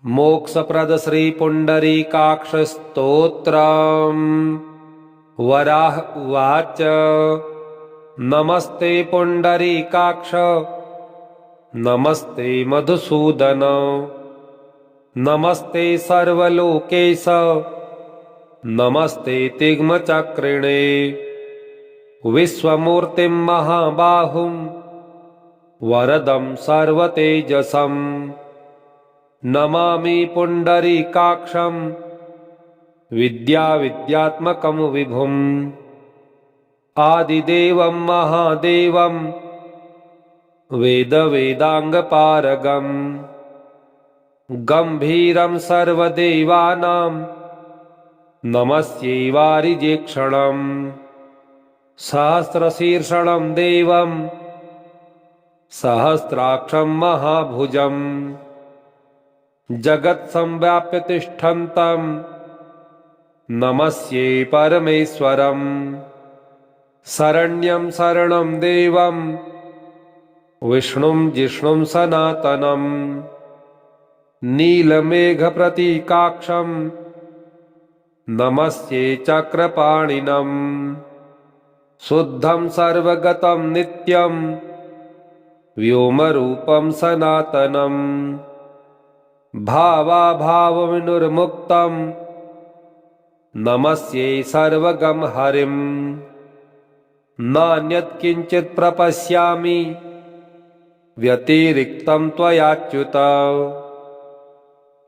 मोक्षप्रद श्री पुंडरीकाक्ष स्तोत्रम्। वराह उवाच। नमस्ते पुंडरीकाक्ष नमस्ते मधुसूदन नमस्ते सर्वलोकेश नमस्ते तिग्मचक्रिणे विश्वमूर्तिं महाबाहुं वरदं सर्वतेजसं नमामि पुंडरीकाक्षं विद्याविद्यात्मकं विभुम् आदिदेवं महादेवं वेदवेदांगपारगं गंभीरं सर्वदेवानां नमस्ये वारिजेक्षणं सहस्रशीर्षं देवं सहस्राक्षं महाभुजं जगत्संव्याप्य तिष्ठन्तं नमस्ये परमेश्वरं शरण्यं शरणं देवं विष्णुं जिष्णुं सनातनं नीलमेघप्रतीकाक्षं नमस्ये चक्रपाणिनं शुद्धं सर्वगतं नित्यं व्योमरूपं सनातनं भावाभावविनुर्मुक्तं नमस्ये सर्वगं हरिं नान्यत् किंचित् प्रपश्यामि व्यतिरिक्तं त्वयाच्युत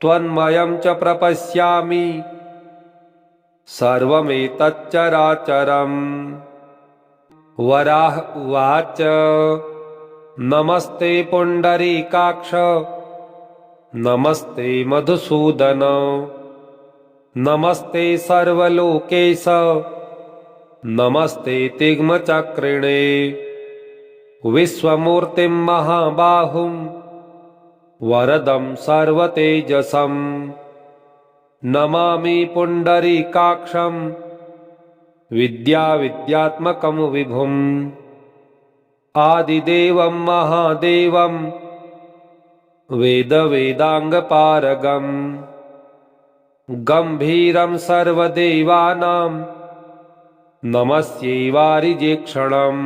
त्वन्मयं च प्रपश्यामि सर्वमेतच्चराचरम्। वराह उवाच। नमस्ते पुंडरीकाक्ष नमस्ते मधुसूदन नमस्ते सर्वलोकेश नमस्ते तिग्मचक्रिणे विश्वमूर्तिं महाबाहुं वरदं सर्वतेजसं नमामि पुंडरीकाक्षं विद्याविद्यात्मकं विभुम् आदिदेवं महादेवं वेदवेदांगपारगं गंभीरं सर्वदेवानां नमस्ये वारिजेक्षणं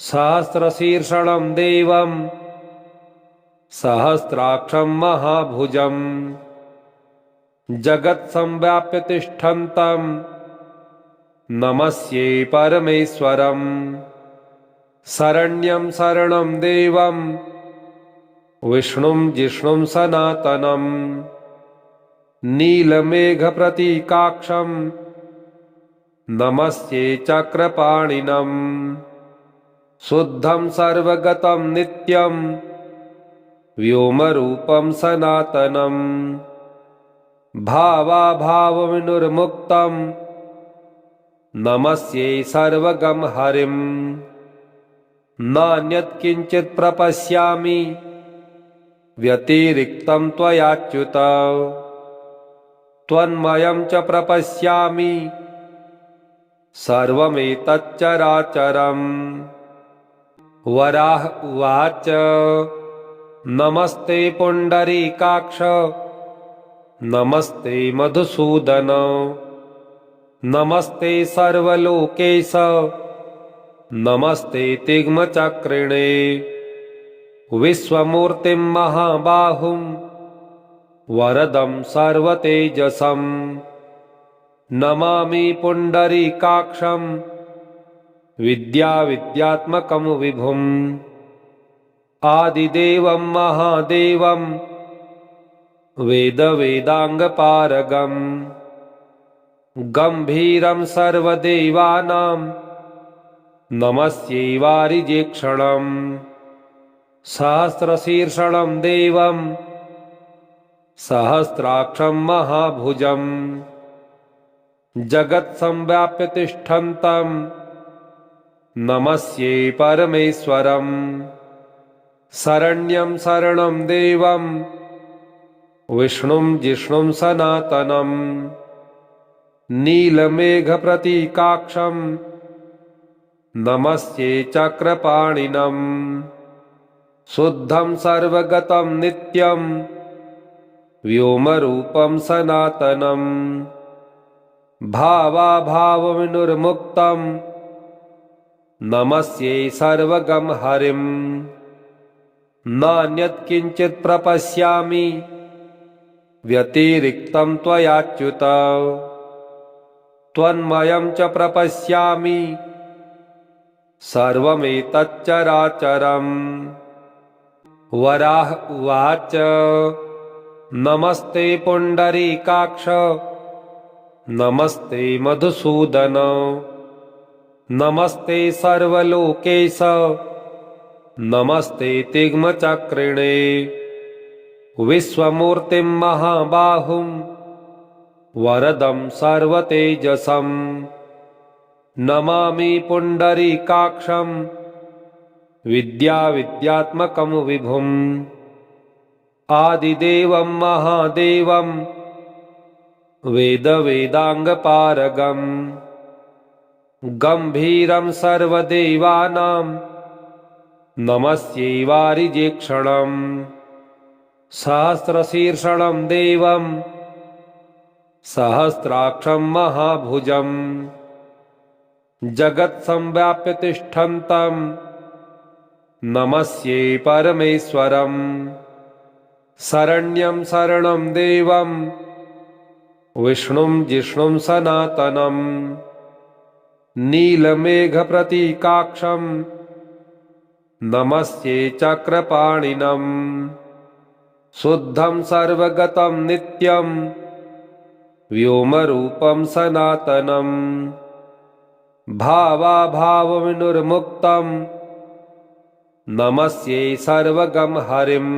सहस्रशीर्षं देवं सहस्राक्षं महाभुजं जगत्संव्याप्य तिष्ठन्तं नमस्ये परमेश्वरं शरण्यं शरणं देवं विष्णुं जिष्णुं सनातनं नीलमेघप्रतीकाक्षं नमस्ये चक्रपाणिनं शुद्धं सर्वगतं नित्यं व्योमरूपं सनातनं भावाभावविनुर्मुक्तं नमस्ये सर्वगं हरिं नान्यत् किंचित् प्रपश्यामि व्यतिरिक्तं त्वयाच्युत त्वन्मयं च प्रपश्यामि सर्वमेतच्चराचरम्। वराह उवाच। नमस्ते पुंडरीकाक्ष नमस्ते मधुसूदन नमस्ते सर्वलोकेश नमस्ते तिग्मचक्रिणे विश्वमूर्तिं महाबाहुं वरदं सर्वतेजसं नमामि पुंडरीकाक्षं विद्याविद्यात्मकं विभुम् आदिदेवं महादेवं वेदवेदांगपारगं गंभीरं सर्वदेवानां नमस्ये वारिजेक्षणं सहस्रशीर्षं देवं सहस्राक्षं महाभुजं जगत्संव्याप्य तिष्ठन्तं नमस्ये परमेश्वरं शरण्यं शरणं देवं विष्णुं जिष्णुं सनातनं नीलमेघप्रतीकाक्षं नमस्ये चक्रपाणिनं शुद्धं सर्वगतं नित्यं व्योमरूपं सनातनं भावाभावविनुर्मुक्तं नमस्ये सर्वगं हरिं नान्यत्किञ्चित् प्रपश्यामि व्यतिरिक्तं त्वयाच्युत त्वन्मयं च प्रपश्यामि सर्वमेतच्चराचरम्। वराह उवाच नमस्ते पुण्डरीकाक्ष नमस्ते मधुसूदन नमस्ते सर्वलोकेश नमस्ते तिग्मचक्रिणे विश्वमूर्तिं महाबाहुं वरदं सर्वतेजसं नमामि पुण्डरीकाक्षं विद्याविद्यात्मकं विभुम् आदिदेवं महादेवं वेदवेदाङ्गपारगं गम्भीरं सर्वदेवानां नमस्ये वारिजेक्षणम् सहस्रशीर्षं देवं सहस्राक्षं महाभुजं जगत्संव्याप्य तिष्ठन्तं नमस्ये परमेश्वरं शरण्यं शरणं देवं विष्णुं जिष्णुं सनातनं नीलमेघप्रतीकाक्षं नमस्ये चक्रपाणिनं शुद्धं सर्वगतं नित्यं व्योमरूपं सनातनं भावाभावविनुर्मुक्तं नमस्ये सर्वगं हरिं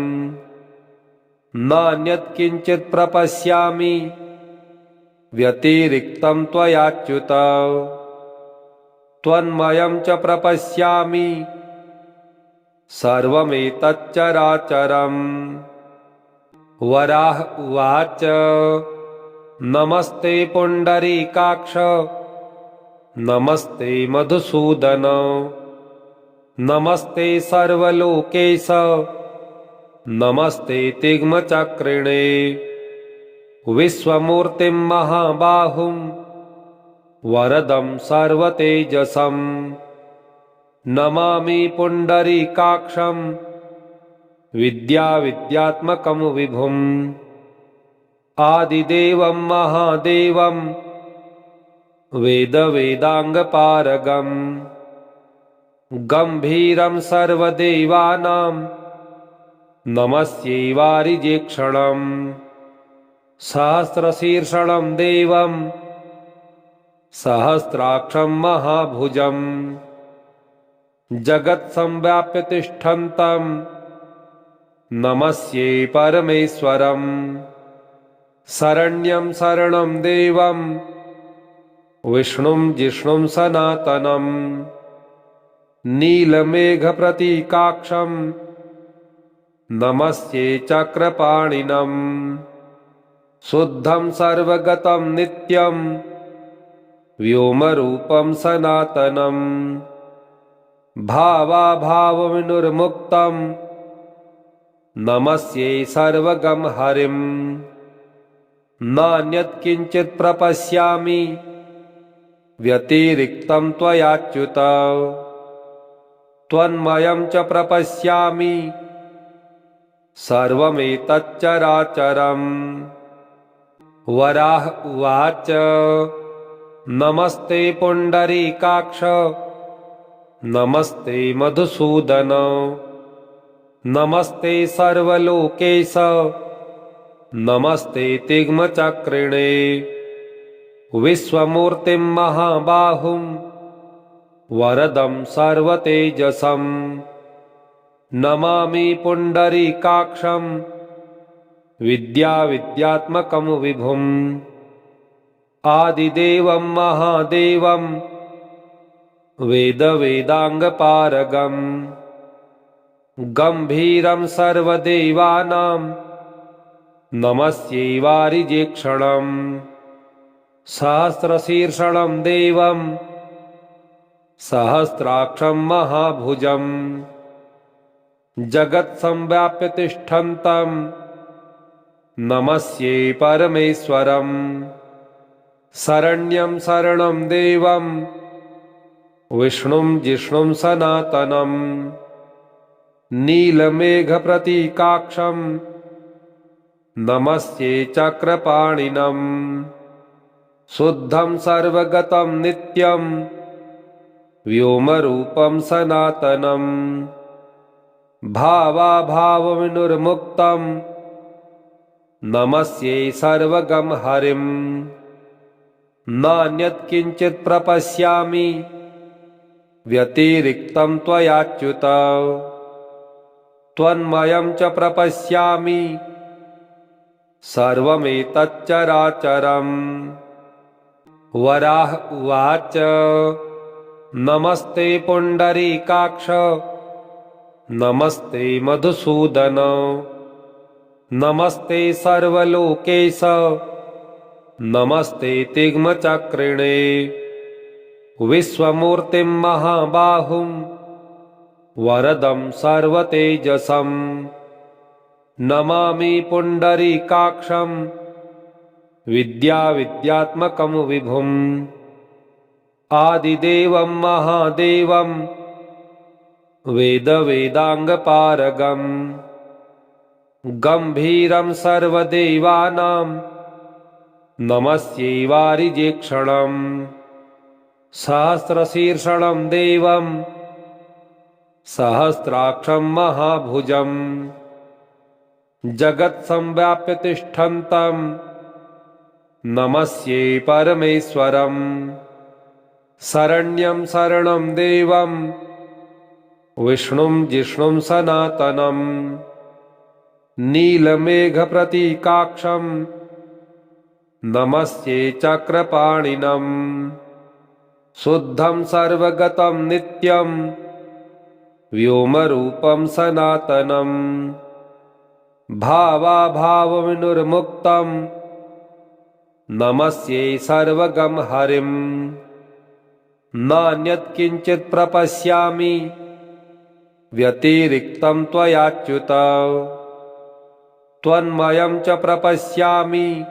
नान्यत्किञ्चित् प्रपश्यामि व्यतिरिक्तं त्वयाच्युत त्वन्मयं च प्रपश्यामि सर्वमेतच्चराचरम्। वराह उवाच नमस्ते पुण्डरीकाक्ष नमस्ते मधुसूदन नमस्ते सर्वलोकेश नमस्ते तिग्मचक्रिणे विश्वमूर्तिं महाबाहुं वरदं सर्वतेजसं नमामि पुण्डरीकाक्षं विद्याविद्यात्मकं विभुम् आदिदेवं महादेवं वेदवेदाङ्गपारगं गम्भीरं सर्वदेवानां नमस्ये वारिजेक्षणम् सहस्रशीर्षं देवं सहस्राक्षं महाभुजं जगत्संव्याप्य तिष्ठन्तं नमस्ये परमेश्वरं शरण्यं शरणं देवं विष्णुं जिष्णुं सनातनं नीलमेघप्रतीकाक्षं नमस्ये चक्रपाणिनं शुद्धं सर्वगतं नित्यं व्योमरूपं सनातनं भावाभावविनुर्मुक्तं नमस्ये सर्वगं हरिं नान्यत्किञ्चित् प्रपश्यामि व्यतिरिक्तं त्वयाच्युत त्वन्मयं च प्रपश्यामि सर्वमेतच्चराचरम्। वराह उवाच नमस्ते पुण्डरीकाक्ष नमस्ते मधुसूदन नमस्ते सर्वलोकेश नमस्ते तिग्मचक्रिणे विश्वमूर्तिं महाबाहुं वरदं सर्वतेजसं नमामि पुण्डरीकाक्षं विद्याविद्यात्मकं विभुम् आदिदेवं महादेवं वेदवेदाङ्गपारगं गम्भीरं सर्वदेवानां नमस्ये वारिजेक्षणम् सहस्रशीर्षं देवं सहस्राक्षं महाभुजं जगत्संव्याप्य तिष्ठन्तं नमस्ये परमेश्वरम्। शरण्यं शरणं देवं विष्णुं जिष्णुं सनातनं। नीलमेघप्रतीकाक्षं नमस्ये चक्रपाणिनं। शुद्धं सर्वगतं नित्यं व्योमरूपं सनातनं। भावाभावविनुर्मुक्तं नमस्ये सर्वगं हरिं। नान्यत् किञ्चित् प्रपश्यामि व्यतिरिक्तं त्वयाच्युत। त्वन्मयं च प्रपश्यामि सर्वमेतच्चराचरम्। वराह उवाच नमस्ते पुण्डरीकाक्ष नमस्ते मधुसूदन। नमस्ते सर्वलोकेश नमस्ते तिग्मचक्रिणे। विश्वमूर्तिं महाबाहुं वरदं सर्वतेजसं। नमामि पुण्डरीकाक्षं विद्याविद्यात्मकं विभुम्। आदिदेवं महादेवं वेदवेदाङ्गपारगम्। गम्भीरं सर्वदेवानां नमस्ये वारिजेक्षणम्। सहस्रशीर्षं देवं सहस्राक्षं महाभुजम्। जगत्संव्याप्य तिष्ठन्तं नमस्ये परमेश्वरम्। शरण्यं शरणं देवं विष्णुं जिष्णुं सनातनं। नीलमेघप्रतीकाक्षं नमस्ये चक्रपाणिनम्। शुद्धं सर्वगतं नित्यं व्योमरूपं सनातनं। भावाभावविनुर्मुक्तं नमस्ये सर्वगं हरिं। नान्यत् किञ्चित् प्रपश्यामि व्यतिरिक्तं त्वयाच्युत। त्वन्मयं च प्रपश्यामि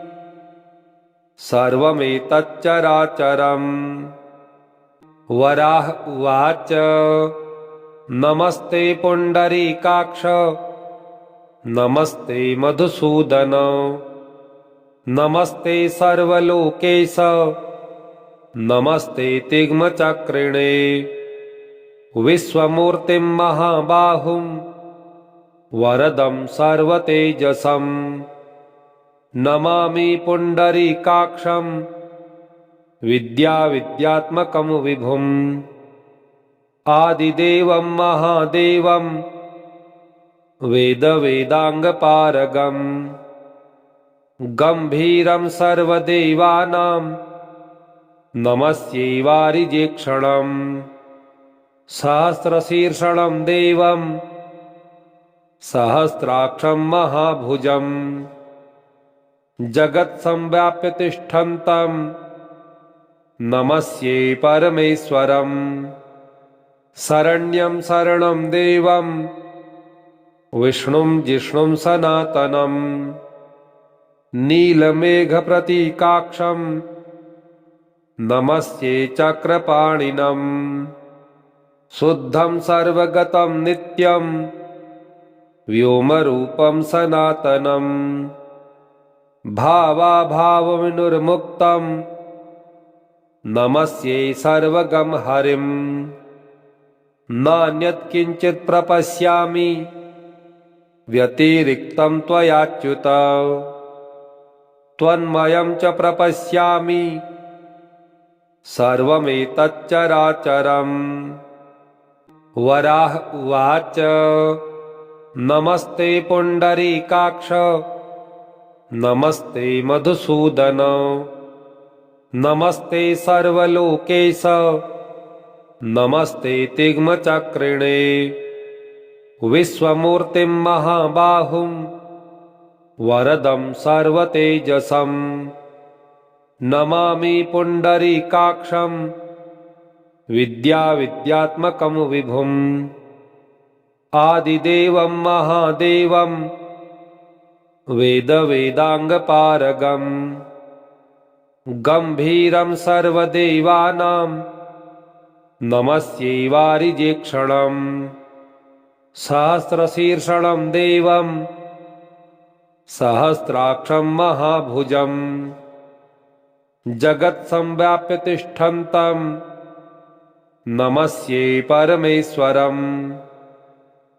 सर्वमेतच्चराचरम्। वराह उवाच नमस्ते पुण्डरीकाक्ष नमस्ते मधुसूदन। नमस्ते सर्वलोकेश नमस्ते तिग्मचक्रिणे। विश्वमूर्तिं महाबाहुं वरदं सर्वतेजसं। नमामि पुण्डरीकाक्षं विद्याविद्यात्मकं विभुम्। आदिदेवं महादेवं वेदवेदाङ्गपारगम्। गम्भीरं सर्वदेवानां नमस्ये वारिजेक्षणम्। सहस्रशीर्षं देवं सहस्राक्षं महाभुजम्। जगत्संव्याप्य तिष्ठन्तं नमस्ये परमेश्वरम्। शरण्यं शरणं देवं विष्णुं जिष्णुं सनातनं। नीलमेघप्रतीकाक्षं नमस्ये चक्रपाणिनं। शुद्धं सर्वगतं नित्यं व्योमरूपं सनातनं। भावाभावविनुर्मुक्तं नमस्ये सर्वगं हरिं। नान्यत् किञ्चित् प्रपश्यामि व्यतिरिक्तं त्वयाच्युत। त्वन्मयं च प्रपश्यामि सर्वमेतच्चराचरम्। वराह उवाच नमस्ते पुण्डरीकाक्ष नमस्ते मधुसूदन। नमस्ते सर्वलोकेश नमस्ते तिग्मचक्रिणे। विश्वमूर्तिं महाबाहुं वरदं सर्वतेजसं। नमामि पुण्डरीकाक्षं विद्याविद्यात्मकं विभुम्। आदिदेवं महादेवं वेदाङ्गपारगम् गम्भीरं सर्वदेवानां नमस्ये वारिजेक्षणम् सहस्रशीर्षणं देवं सहस्राक्षं महाभुजम् जगत्संव्याप्य तिष्ठन्तं नमस्ये परमेश्वरम्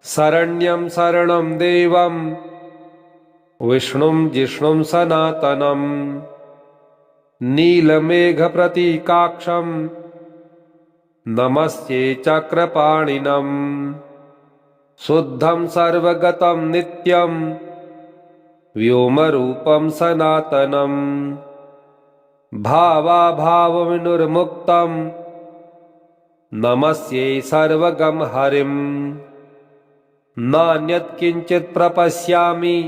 शरण्यं शरणं देवं विष्णुं जिष्णुं सनातनम् नीलमेघप्रतीकाक्षं नमस्ये चक्रपाणिनम् शुद्धं सर्वगतं नित्यं व्योमरूपं सनातनम् भावाभावविनुर्मुक्तं नमस्ये सर्वगं हरिं नान्यत् किञ्चित् प्रपश्यामि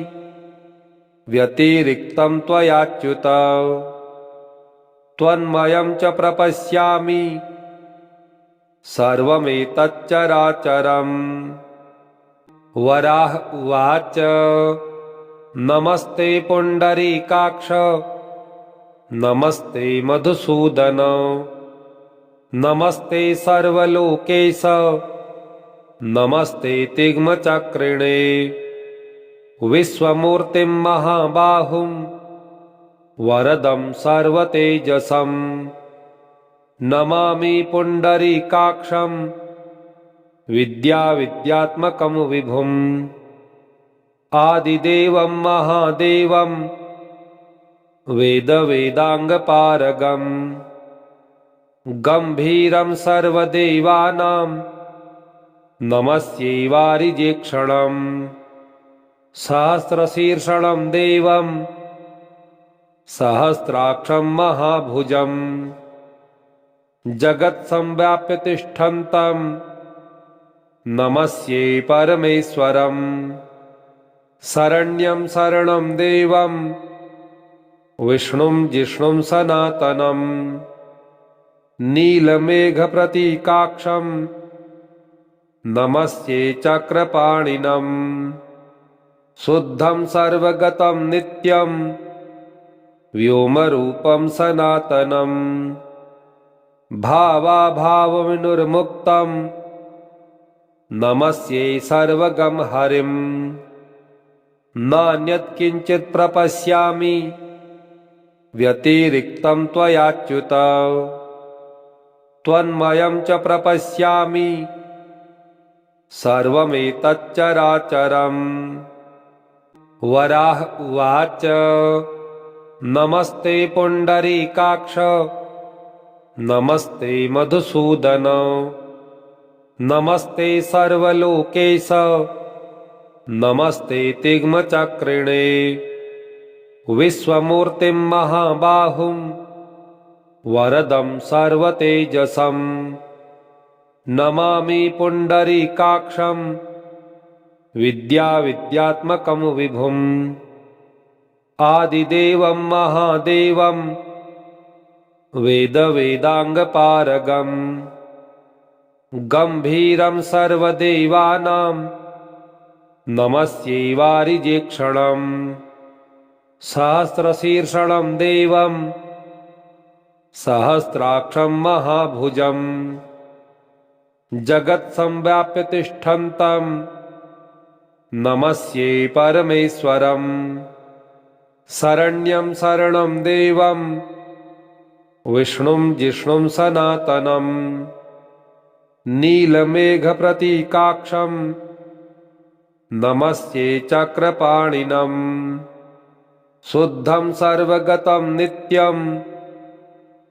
व्यतिरिक्तं त्वयाच्युत त्वन्मयं च प्रपश्यामि सर्वमेतच्चराचरम् वराह उवाच नमस्ते पुण्डरीकाक्ष नमस्ते मधुसूदन नमस्ते सर्वलोकेश नमस्ते तिग्मचक्रिणे विश्वमूर्तिं महाबाहुं वरदं सर्वतेजसं नमामि पुण्डरीकाक्षं विद्याविद्यात्मकं विभुम् आदिदेवं महादेवं वेदवेदाङ्गपारगम् गम्भीरं सर्वदेवानां नमस्ये वारिजेक्षणम् सहस्रशीर्षणं देवं सहस्राक्षं महाभुजम् जगत्संव्याप्य तिष्ठन्तं नमस्ये परमेश्वरम् शरण्यं शरणं देवं विष्णुं जिष्णुं सनातनम् नीलमेघप्रतीकाक्षं नमस्ये चक्रपाणिनम् शुद्धं सर्वगतं नित्यं व्योमरूपं सनातनम् भावाभावविनुर्मुक्तं नमस्ये सर्वगं हरिं नान्यत् किञ्चित् प्रपश्यामि व्यतिरिक्तं त्वयाच्युत त्वन्मयं च प्रपश्यामि सर्वमेतच्चराचरम् वराह उवाच नमस्ते पुण्डरीकाक्ष नमस्ते मधुसूदन नमस्ते सर्वलोकेश नमस्ते तिग्मचक्रिणे विश्वमूर्तिं महाबाहुं वरदं सर्वतेजसं नमामि पुण्डरीकाक्षं विद्याविद्यात्मकं विभुम् आदिदेवं महादेवं वेदवेदाङ्गपारगम् गम्भीरं सर्वदेवानां नमस्ये वारिजेक्षणम् सहस्रशीर्षणं देवं सहस्राक्षं महाभुजम् जगत्संव्याप्य तिष्ठन्तं नमस्ये परमेश्वरम् शरण्यं शरणं देवं विष्णुं जिष्णुं सनातनम् नीलमेघप्रतीकाक्षं नमस्ये चक्रपाणिनम् शुद्धं सर्वगतं नित्यं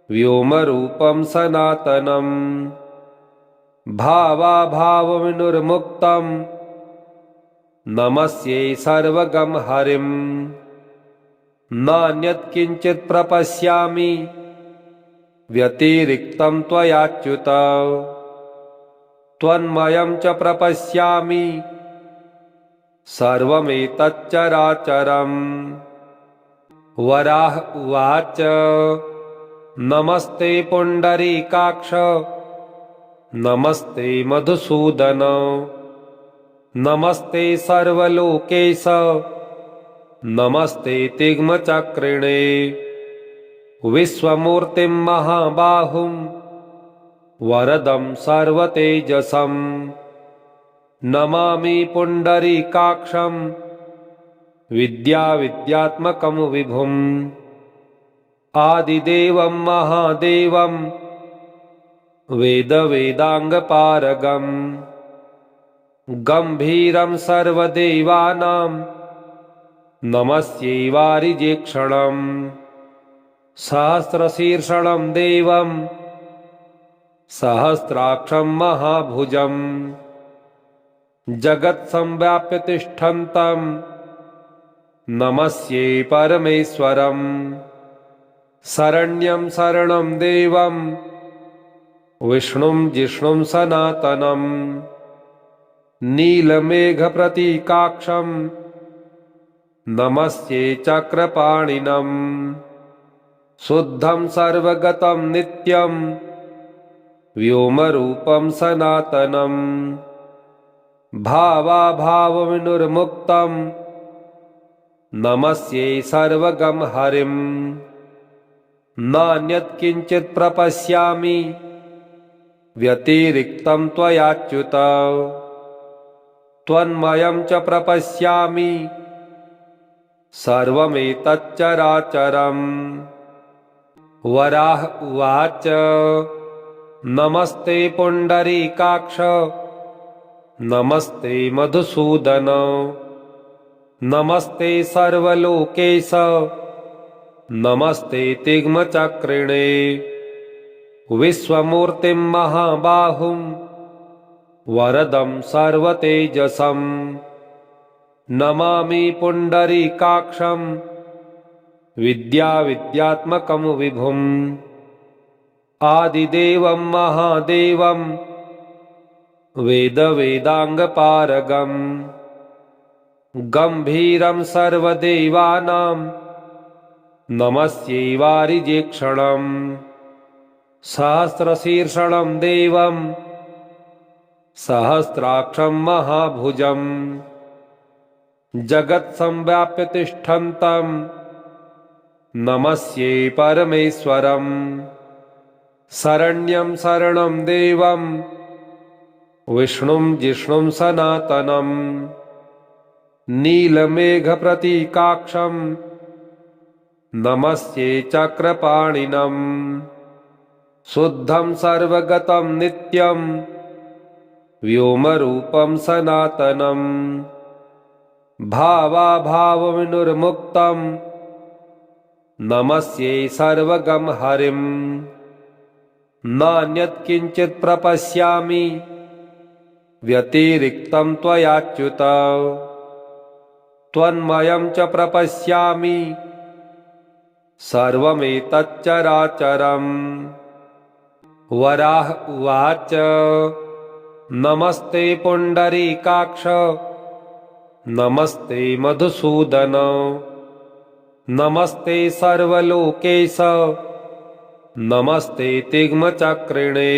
व्योमरूपं सनातनम् भावाभावविनुर्मुक्तं नमस्ये सर्वगं हरिं नान्यत् किञ्चित् प्रपश्यामि व्यतिरिक्तं त्वयाच्युत त्वन्मयं च प्रपश्यामि सर्वमेतच्चराचरम् वराह उवाच नमस्ते पुण्डरीकाक्ष नमस्ते मधुसूदन नमस्ते सर्वलोकेश नमस्ते तिग्मचक्रिणे विश्वमूर्तिं महाबाहुं वरदं सर्वतेजसं नमामि पुण्डरीकाक्षं विद्याविद्यात्मकं विभुम् आदिदेवं महादेवं वेदवेदाङ्गपारगम् गम्भीरं सर्वदेवानां नमस्ये वारिजेक्षणम् सहस्रशीर्षणं देवं सहस्राक्षं महाभुजं जगत्संव्याप्य तिष्ठन्तं नमस्ये परमेश्वरम् शरण्यं शरणं देवं विष्णुं जिष्णुं सनातनं नीलमेघप्रतीकाक्षं नमस्ये चक्रपाणिनं शुद्धं सर्वगतं नित्यं व्योमरूपं सनातनं भावाभावविनुर्मुक्तं नमस्ये सर्वगं हरिं नान्यत् किञ्चित् प्रपश्यामि व्यतिरिक्तं त्वयाच्युत त्वन्मयं च प्रपश्यामि सर्वमेतच्चराचरम् वराह उवाच नमस्ते पुण्डरीकाक्ष नमस्ते मधुसूदन नमस्ते सर्वलोकेश नमस्ते तिग्मचक्रिणे विश्वमूर्तिं महाबाहुं वरदं सर्वतेजसं नमामि पुण्डरीकाक्षं विद्याविद्यात्मकं विभुम् आदिदेवं महादेवं वेदवेदाङ्गपारगम् गम्भीरं सर्वदेवानां नमस्ये वारिजेक्षणम् सहस्रशीर्षणं देवं सहस्राक्षं महाभुजं जगत्संव्याप्य तिष्ठन्तं नमस्ये परमेश्वरम् शरण्यं शरणं देवं विष्णुं जिष्णुं सनातनं नीलमेघप्रतीकाक्षं नमस्ये चक्रपाणिनं शुद्धं सर्वगतं नित्यं व्योमरूपं सनातनं भावाभावविनुर्मुक्तं नमस्ये सर्वगं हरिं नान्यत् किञ्चित् प्रपश्यामि व्यतिरिक्तं त्वयाच्युत त्वन्मयं च प्रपश्यामि सर्वमेतच्चराचरम् वराह उवाच नमस्ते पुण्डरीकाक्ष नमस्ते मधुसूदन नमस्ते सर्वलोकेश नमस्ते तिग्मचक्रिणे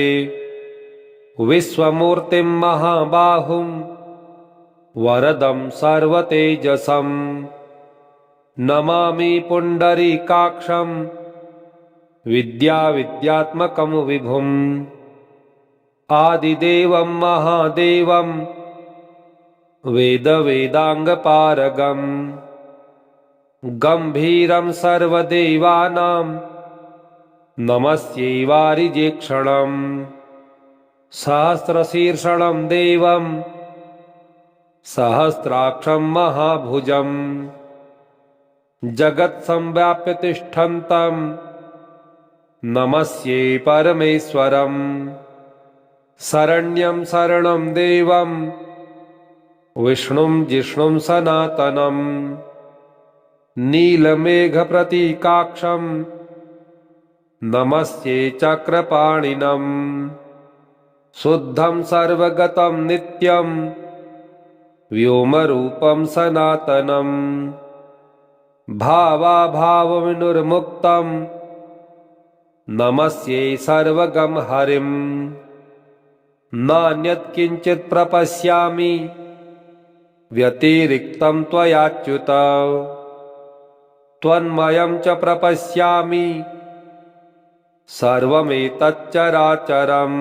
विश्वमूर्तिं महाबाहुं वरदं सर्वतेजसं नमामि पुण्डरीकाक्षं विद्याविद्यात्मकं विभुम् आदिदेवं महादेवं वेदवेदाङ्गपारगम् गम्भीरं सर्वदेवानां नमस्ये वारिजेक्षणम् सहस्रशीर्षणं देवं सहस्राक्षं महाभुजं जगत्संव्याप्य तिष्ठन्तं नमस्ये परमेश्वरम् शरण्यं शरणं देवं विष्णुं जिष्णुं सनातनं नीलमेघप्रतीकाक्षं नमस्ये चक्रपाणिनं शुद्धं सर्वगतं नित्यं व्योमरूपं सनातनं भावाभावविनुर्मुक्तं नमस्ये सर्वगं हरिं नान्यत् किञ्चित् प्रपश्यामि व्यतिरिक्तं त्वयाच्युत त्वन्मयं च प्रपश्यामि सर्वमेतच्चराचरम्।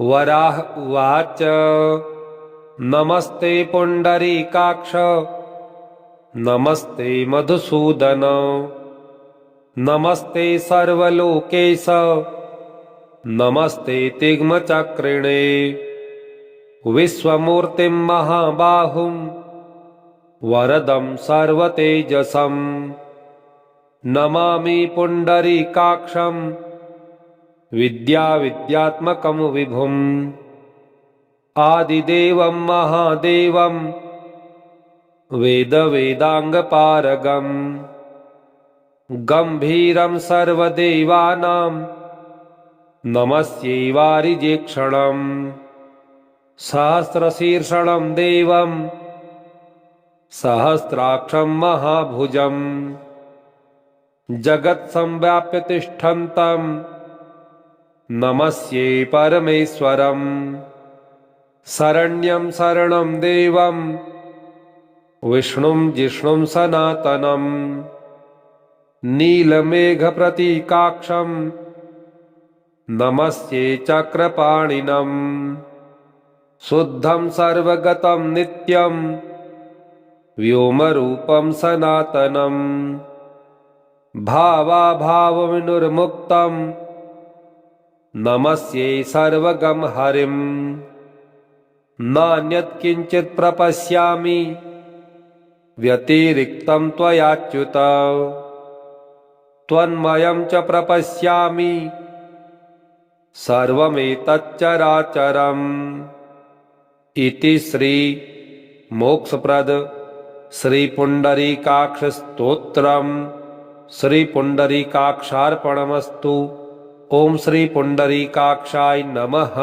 वराह उवाच नमस्ते पुण्डरीकाक्ष नमस्ते मधुसूदन नमस्ते सर्वलोकेश नमस्ते तिग्मचक्रिणे विश्वमूर्तिं महाबाहुं वरदं सर्वतेजसं नमामि पुण्डरीकाक्षं विद्याविद्यात्मकं विभुम् आदिदेवं महादेवं वेदवेदाङ्गपारगम् गम्भीरं सर्वदेवानां नमस्ये वारिजेक्षणम् सहस्रशीर्षणं देवं सहस्राक्षं महाभुजम् जगत्संव्याप्य तिष्ठन्तं नमस्ये परमेश्वरम् शरण्यं शरणं देवं विष्णुं जिष्णुं सनातनं नीलमेघप्रतीकाक्षं नमस्ये चक्रपाणिनं शुद्धं सर्वगतं नित्यं व्योमरूपं सनातनं भावाभावविनुर्मुक्तं नमस्ये सर्वगं हरिं नान्यत् किञ्चित् प्रपश्यामि व्यतिरिक्तं त्वयाच्युत त्वन्मयं च प्रपश्यामि सर्वमेतच्चराचरम्। इति श्री मोक्षप्रद श्री पुण्डरीकाक्ष स्तोत्रम् श्री पुण्डरीकाक्षार्पणमस्तु। ओम श्री पुण्डरीकाक्षाय नमः।